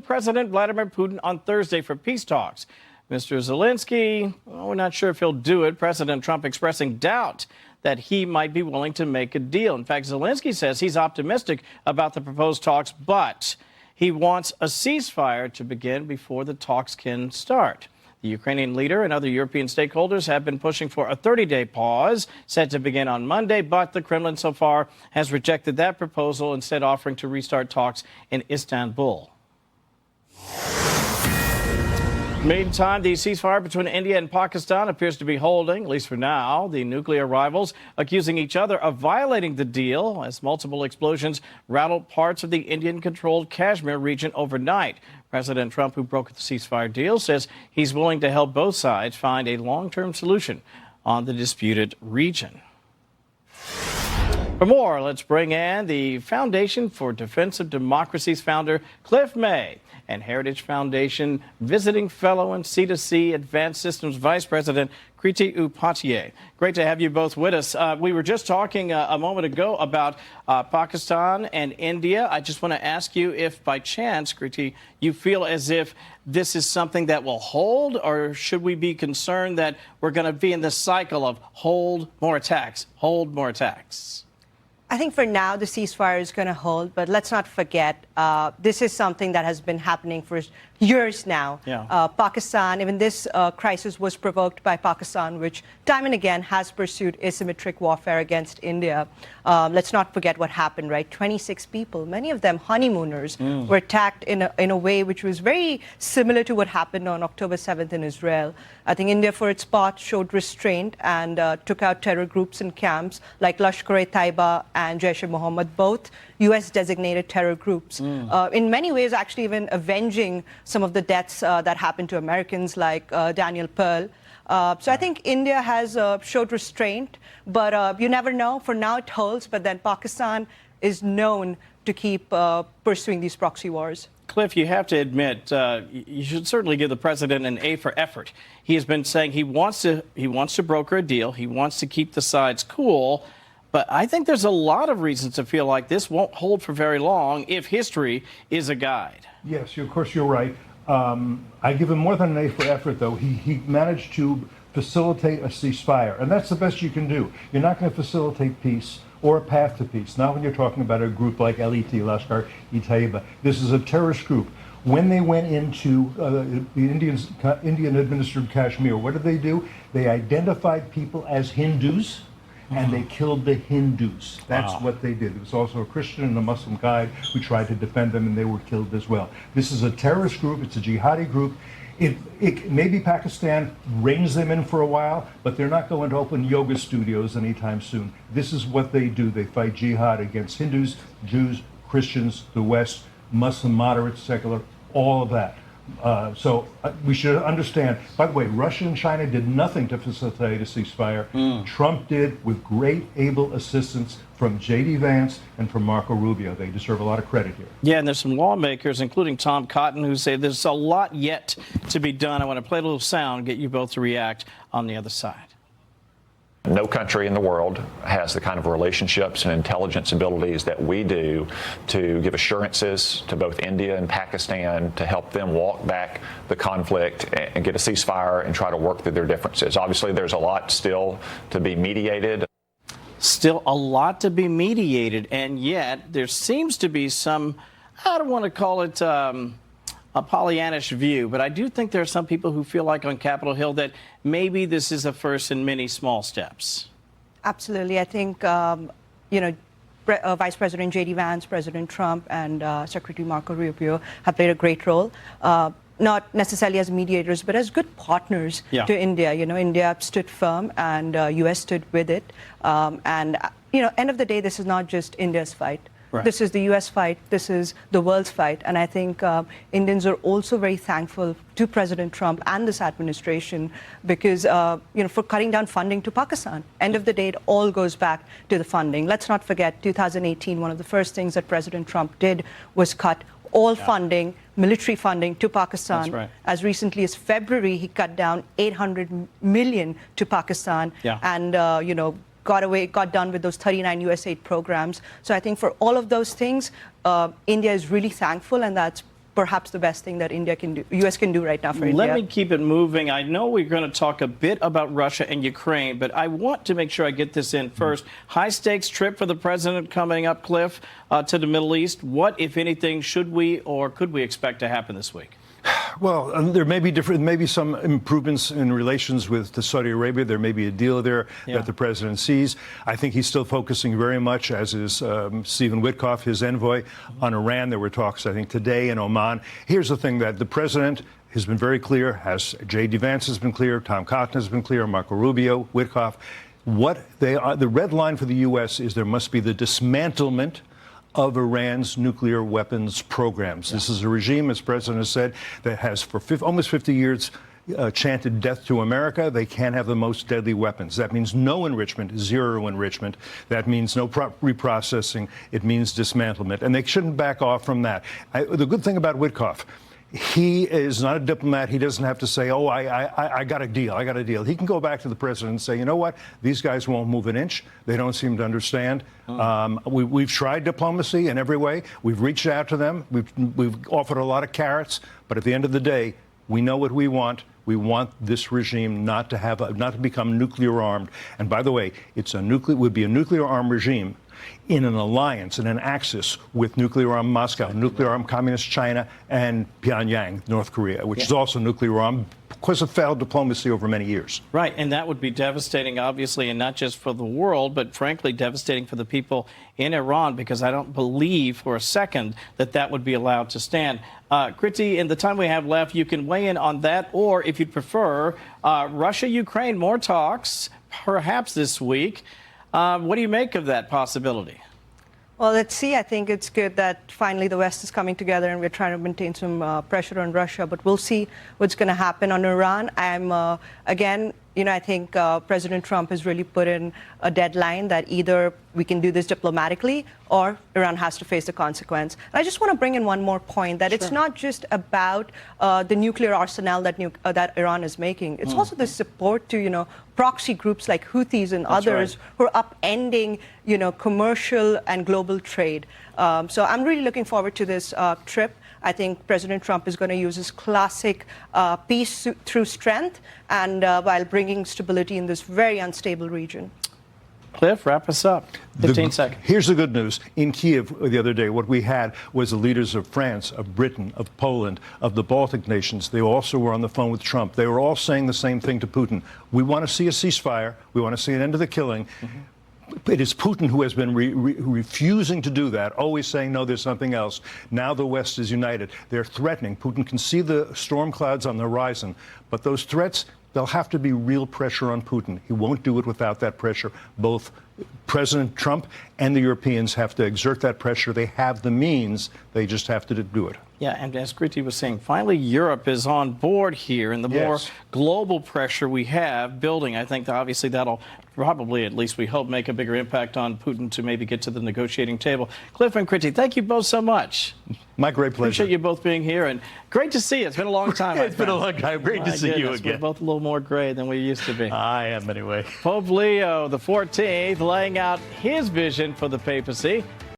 President Vladimir Putin on Thursday for peace talks. Mr. Zelensky, well, we're not sure if he'll do it. President Trump expressing doubt that he might be willing to make a deal. In fact, Zelensky says he's optimistic about the proposed talks, but he wants a ceasefire to begin before the talks can start. The Ukrainian leader and other European stakeholders have been pushing for a 30-day pause set to begin on Monday, but the Kremlin so far has rejected that proposal, instead offering to restart talks in Istanbul. Meantime, the ceasefire between India and Pakistan appears to be holding, at least for now. The nuclear rivals accusing each other of violating the deal as multiple explosions rattled parts of the Indian-controlled Kashmir region overnight. President Trump, who broke the ceasefire deal, says he's willing to help both sides find a long-term solution on the disputed region. For more, let's bring in the Foundation for Defense of Democracy's founder, Cliff May, and Heritage Foundation visiting fellow and C2C Advanced Systems Vice President, Kriti Upadhyay. Great to have you both with us. We were just talking a moment ago about Pakistan and India. I just want to ask you if, by chance, Kriti, you feel as if this is something that will hold, or should we be concerned that we're going to be in this cycle of hold, more attacks, hold, more attacks? I think for now the ceasefire is going to hold, but let's not forget this is something that has been happening for years now. Yeah. Pakistan, even this crisis was provoked by Pakistan, which time and again has pursued asymmetric warfare against India. Let's not forget what happened, right? 26 people, many of them honeymooners, were attacked in a way which was very similar to what happened on October 7th in Israel. I think India, for its part, showed restraint and took out terror groups and camps like Lashkar-e-Taiba and Jaish-e-Mohammed, both U.S.-designated terror groups. In many ways, actually even avenging some of the deaths that happened to Americans like Daniel Pearl. So I think India has showed restraint, but you never know. For now, it holds, but then Pakistan is known to keep pursuing these proxy wars. Cliff, you have to admit, you should certainly give the president an A for effort. He has been saying he wants to broker a deal. He wants to keep the sides cool. But I think there's a lot of reasons to feel like this won't hold for very long if history is a guide. Yes, of course, you're right. I give him more than an A for effort, though. He managed to facilitate a ceasefire, and that's the best you can do. You're not going to facilitate peace or a path to peace, not when you're talking about a group like LET, Lashkar-e-Taiba. This is a terrorist group. When they went into the Indian-administered Kashmir, what did they do? They identified people as Hindus, and they killed the Hindus. That's what they did. There was also a Christian and a Muslim guide who tried to defend them, and they were killed as well. This is a terrorist group. It's a jihadi group. Maybe Pakistan reins them in for a while, but they're not going to open yoga studios anytime soon. This is what they do. They fight jihad against Hindus, Jews, Christians, the West, Muslim, moderates, secular, all of that. So we should understand, by the way, Russia and China did nothing to facilitate a ceasefire. Trump did, with great able assistance from J.D. Vance and from Marco Rubio. They deserve a lot of credit here. Yeah, and there's some lawmakers, including Tom Cotton, who say there's a lot yet to be done. I want to play a little sound, get you both to react on the other side. No country in the world has the kind of relationships and intelligence abilities that we do to give assurances to both India and Pakistan to help them walk back the conflict and get a ceasefire and try to work through their differences. Obviously, there's a lot still to be mediated. Still a lot to be mediated, and yet there seems to be some, I don't want to call it a Pollyannish view, but I do think there are some people who feel like on Capitol Hill that maybe this is a first in many small steps. Absolutely. I think, Vice President J.D. Vance, President Trump, and Secretary Marco Rubio have played a great role. Not necessarily as mediators, but as good partners to India. India stood firm, and U.S. stood with it. End of the day, this is not just India's fight. Right. This is the U.S. fight. This is the world's fight. And I think Indians are also very thankful to President Trump and this administration because, for cutting down funding to Pakistan. End of the day, it all goes back to the funding. Let's not forget, 2018, one of the first things that President Trump did was cut all funding, military funding to Pakistan. That's right. As recently as February, he cut down $800 million to Pakistan. And, got done with those 39 USAID programs. So I think for all of those things, India is really thankful, and that's perhaps the best thing that U.S. can do right now for India. Let me keep it moving. I know we're going to talk a bit about Russia and Ukraine, but I want to make sure I get this in first. High stakes trip for the president coming up, Cliff, to the Middle East. What, if anything, should we or could we expect to happen this week? Well, there may be some improvements in relations with Saudi Arabia. There may be a deal there that the president sees. I think he's still focusing very much, as is Stephen Witkoff, his envoy, on Iran. There were talks, I think, today in Oman. Here's the thing that the president has been very clear, J.D. Vance has been clear, Tom Cotton has been clear, Marco Rubio, Witkoff. The red line for the U.S. is there must be the dismantlement of Iran's nuclear weapons programs. This is a regime, as the president has said, that has for almost 50 years chanted death to America. They can't have the most deadly weapons. That means no enrichment, zero enrichment. That means no reprocessing. It means dismantlement. And they shouldn't back off from that. The good thing about Witkoff, he is not a diplomat. He doesn't have to say, oh, I got a deal. I got a deal. He can go back to the president and say, you know what? These guys won't move an inch. They don't seem to understand. We've tried diplomacy in every way. We've reached out to them. We've offered a lot of carrots. But at the end of the day, we know what we want. We want this regime not to become nuclear armed. And by the way, it would be a nuclear armed regime in an alliance, in an axis with nuclear armed Moscow, nuclear armed communist China, and Pyongyang, North Korea, which is also nuclear armed because of failed diplomacy over many years. Right, and that would be devastating, obviously, and not just for the world, but frankly devastating for the people in Iran, because I don't believe for a second that that would be allowed to stand. Kriti, in the time we have left, you can weigh in on that, or if you'd prefer, Russia-Ukraine, more talks, perhaps this week. What do you make of that possibility? Well, let's see. I think it's good that finally the West is coming together and we're trying to maintain some pressure on Russia. But we'll see what's going to happen on Iran. Again, I think President Trump has really put in a deadline that either we can do this diplomatically or Iran has to face the consequence. And I just want to bring in one more point, that it's not just about the nuclear arsenal that Iran is making. It's also the support to, proxy groups like Houthis and others who are upending, commercial and global trade. So I'm really looking forward to this trip. I think President Trump is going to use his classic peace through strength and while bringing stability in this very unstable region. Cliff, wrap us up. 15 seconds. Here's the good news. In Kiev the other day, what we had was the leaders of France, of Britain, of Poland, of the Baltic nations. They also were on the phone with Trump. They were all saying the same thing to Putin. We want to see a ceasefire. We want to see an end to the killing. It is Putin who has been refusing to do that, always saying, no, there's something else. Now the West is united. They're threatening. Putin can see the storm clouds on the horizon. But those threats, there'll have to be real pressure on Putin. He won't do it without that pressure. Both President Trump and the Europeans have to exert that pressure. They have the means. They just have to do it. Yeah, and as Kriti was saying, finally Europe is on board here, and the more global pressure we have building, I think obviously that'll probably, at least we hope, make a bigger impact on Putin to maybe get to the negotiating table. Cliff and Kriti, thank you both so much. My great pleasure. Appreciate you both being here, and great to see you. It's been a long time. It's been a long time. Great to see you again. We're both a little more gray than we used to be. I am, anyway. Pope Leo the 14th laying out his vision for the papacy.